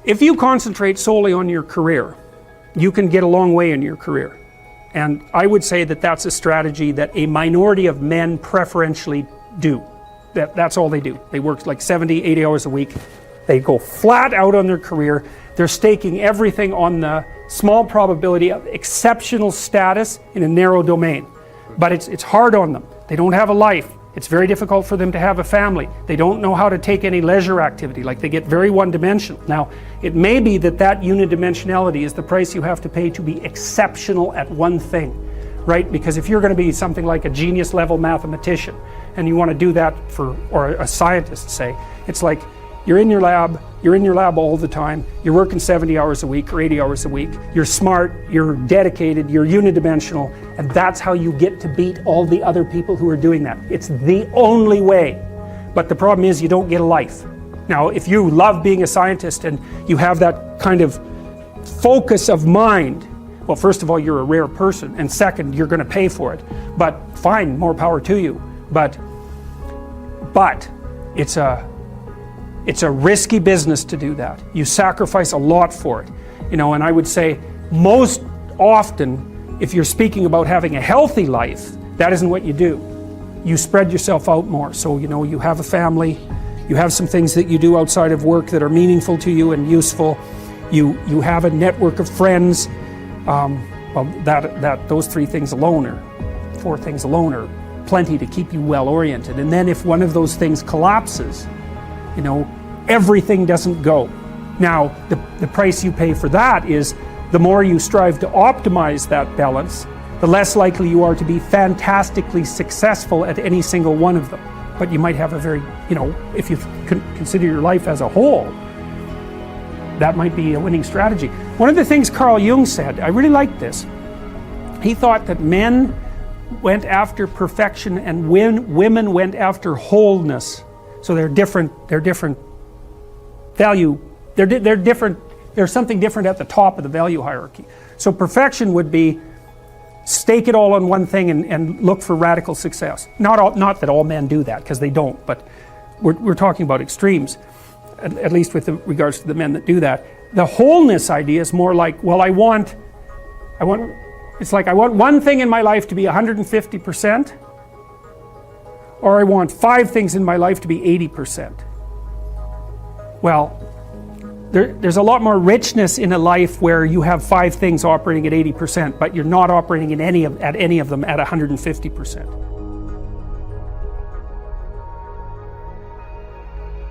If you concentrate solely on your career, you can get a long way in your career. And I would say that that's a strategy that a minority of men preferentially do. That's all they do. They work like 70, 80 hours a week. They go flat out on their career. They're staking everything on the small probability of exceptional status in a narrow domain. But it's hard on them. They don't have a life. It's very difficult for them to have a family. They don't know how to take any leisure activity. Like, they get very one-dimensional. Now, it may be that unidimensionality is the price you have to pay to be exceptional at one thing, right? Because if you're going to be something like a genius level mathematician and you want to do that or a scientist, say, it's like you're in your lab all the time, you're working 70 hours a week or 80 hours a week, you're smart, you're dedicated, you're unidimensional, and that's how you get to beat all the other people who are doing that. It's the only way. But the problem is you don't get a life. Now, if you love being a scientist and you have that kind of focus of mind, well, first of all, you're a rare person, and second, you're going to pay for it. But fine, more power to you. But it's a risky business to do that. You sacrifice a lot for it. And I would say most often, if you're speaking about having a healthy life, that isn't what you do. You spread yourself out more. So, you have a family, you have some things that you do outside of work that are meaningful to you and useful. You have a network of friends. Those 3 things alone, or 4 things alone, are plenty to keep you well oriented. And then if one of those things collapses, everything doesn't go. Now, the price you pay for that is the more you strive to optimize that balance, the less likely you are to be fantastically successful at any single one of them. But you might have a very, if you consider your life as a whole, that might be a winning strategy. One of the things Carl Jung said, I really liked this. He thought that men went after perfection and women went after wholeness. So they're different value, they're different, there's something different at the top of the value hierarchy. So perfection would be stake it all on one thing and look for radical success. Not that all men do that, because they don't, but we're talking about extremes, at least with regards to the men that do that. The wholeness idea is more like, well, I want one thing in my life to be 150%, or I want 5 things in my life to be 80%. Well, there's a lot more richness in a life where you have 5 things operating at 80%, but you're not operating at any of them at 150%.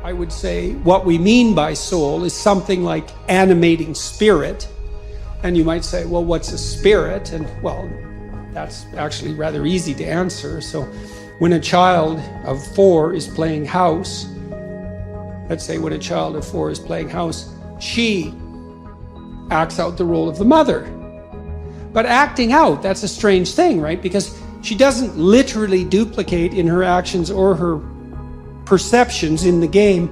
I would say what we mean by soul is something like animating spirit. And you might say, well, what's a spirit? And well, that's actually rather easy to answer. So when a child of 4 is playing house, let's say when a child of 4 is playing house, she acts out the role of the mother. But acting out, that's a strange thing, right? Because she doesn't literally duplicate in her actions or her perceptions in the game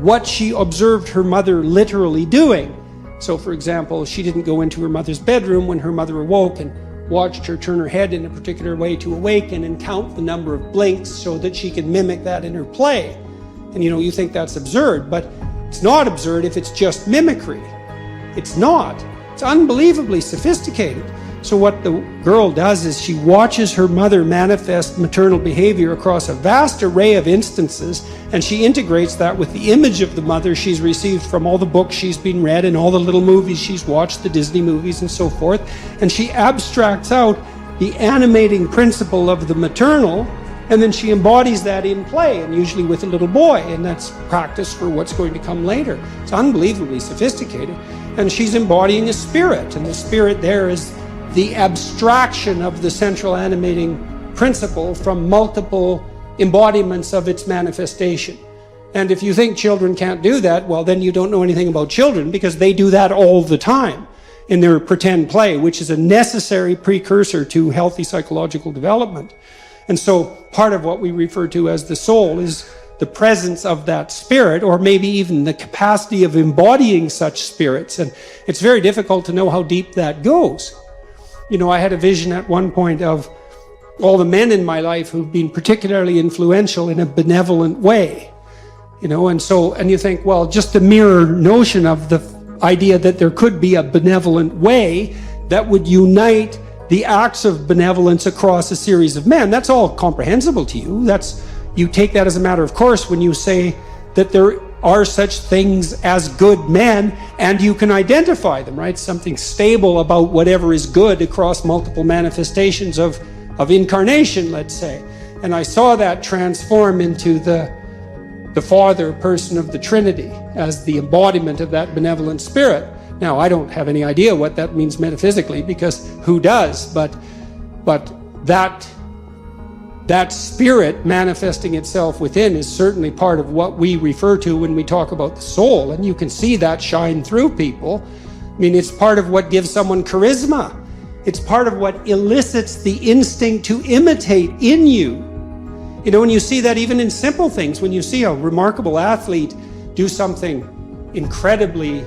what she observed her mother literally doing. So for example, she didn't go into her mother's bedroom when her mother awoke and watched her turn her head in a particular way to awaken and count the number of blinks so that she could mimic that in her play. And you think that's absurd, but it's not absurd if it's just mimicry. It's not. It's unbelievably sophisticated. So what the girl does is she watches her mother manifest maternal behavior across a vast array of instances, and she integrates that with the image of the mother she's received from all the books she's been read and all the little movies she's watched, the Disney movies and so forth, and she abstracts out the animating principle of the maternal, and then she embodies that in play, and usually with a little boy, and that's practice for what's going to come later. It's unbelievably sophisticated, and she's embodying a spirit, and the spirit there is the abstraction of the central animating principle from multiple embodiments of its manifestation. And if you think children can't do that, well, then you don't know anything about children, because they do that all the time in their pretend play, which is a necessary precursor to healthy psychological development. And so part of what we refer to as the soul is the presence of that spirit, or maybe even the capacity of embodying such spirits. And it's very difficult to know how deep that goes. I had a vision at one point of all the men in my life who've been particularly influential in a benevolent way. And you think, well, just the mere notion of the idea that there could be a benevolent way that would unite the acts of benevolence across a series of men. That's all comprehensible to you. You take that as a matter of course when you say that there are such things as good men, and you can identify them, right? Something stable about whatever is good across multiple manifestations of incarnation, let's say. And I saw that transform into the Father person of the Trinity as the embodiment of that benevolent spirit. Now, I don't have any idea what that means metaphysically, because who does? But that spirit manifesting itself within is certainly part of what we refer to when we talk about the soul, and you can see that shine through people. I mean, it's part of what gives someone charisma. It's part of what elicits the instinct to imitate in you. You know, when you see that even in simple things, when you see a remarkable athlete do something incredibly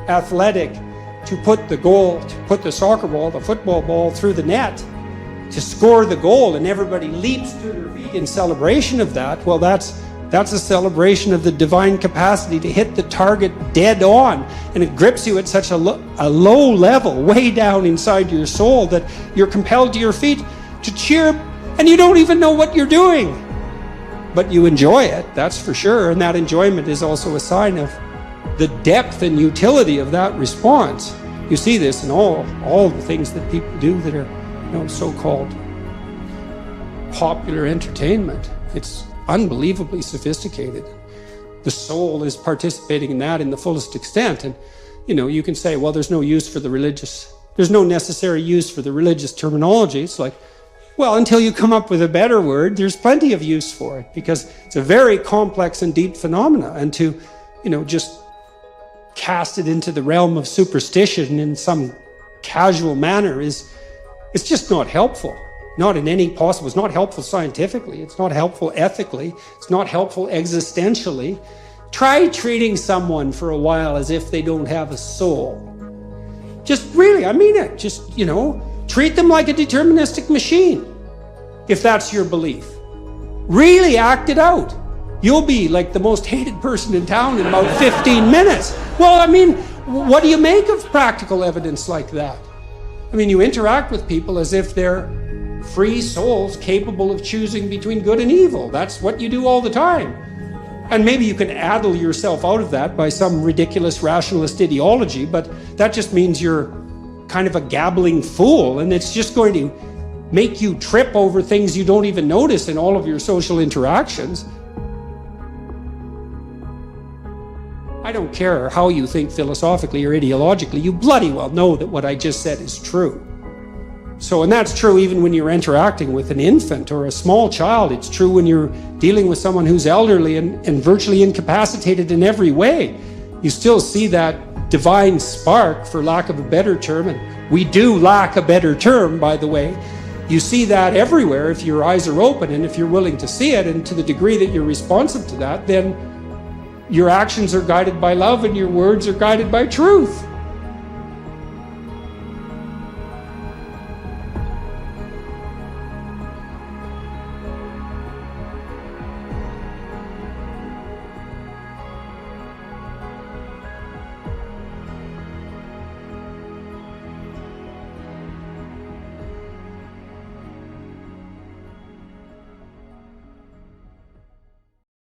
athletic to put the soccer ball, the football ball through the net, to score the goal, and everybody leaps to their feet in celebration of that, well, that's a celebration of the divine capacity to hit the target dead on. And it grips you at such a low level, way down inside your soul, that you're compelled to your feet to cheer, and you don't even know what you're doing. But you enjoy it, that's for sure. And that enjoyment is also a sign of the depth and utility of that response. You see this in all the things that people do that are, so-called popular entertainment. It's unbelievably sophisticated. The soul is participating in that in the fullest extent. And, you can say, well, there's no necessary use for the religious terminology. It's like, well, until you come up with a better word, there's plenty of use for it, because it's a very complex and deep phenomena. And to, just cast it into the realm of superstition in some casual manner it's just not helpful. Not in any possible. It's not helpful scientifically. It's not helpful ethically. It's not helpful existentially. Try treating someone for a while as if they don't have a soul. Just really, I mean it. Just, treat them like a deterministic machine, if that's your belief. Really act it out. You'll be like the most hated person in town in about 15 minutes. Well, I mean, what do you make of practical evidence like that? I mean, you interact with people as if they're free souls capable of choosing between good and evil. That's what you do all the time. And maybe you can addle yourself out of that by some ridiculous rationalist ideology, but that just means you're kind of a gabbling fool, and it's just going to make you trip over things you don't even notice in all of your social interactions. I don't care how you think philosophically or ideologically, you bloody well know that what I just said is true. So, and that's true even when you're interacting with an infant or a small child. It's true when you're dealing with someone who's elderly and virtually incapacitated in every way. You still see that divine spark, for lack of a better term, and we do lack a better term, by the way. You see that everywhere if your eyes are open and if you're willing to see it, and to the degree that you're responsive to that, then your actions are guided by love and your words are guided by truth.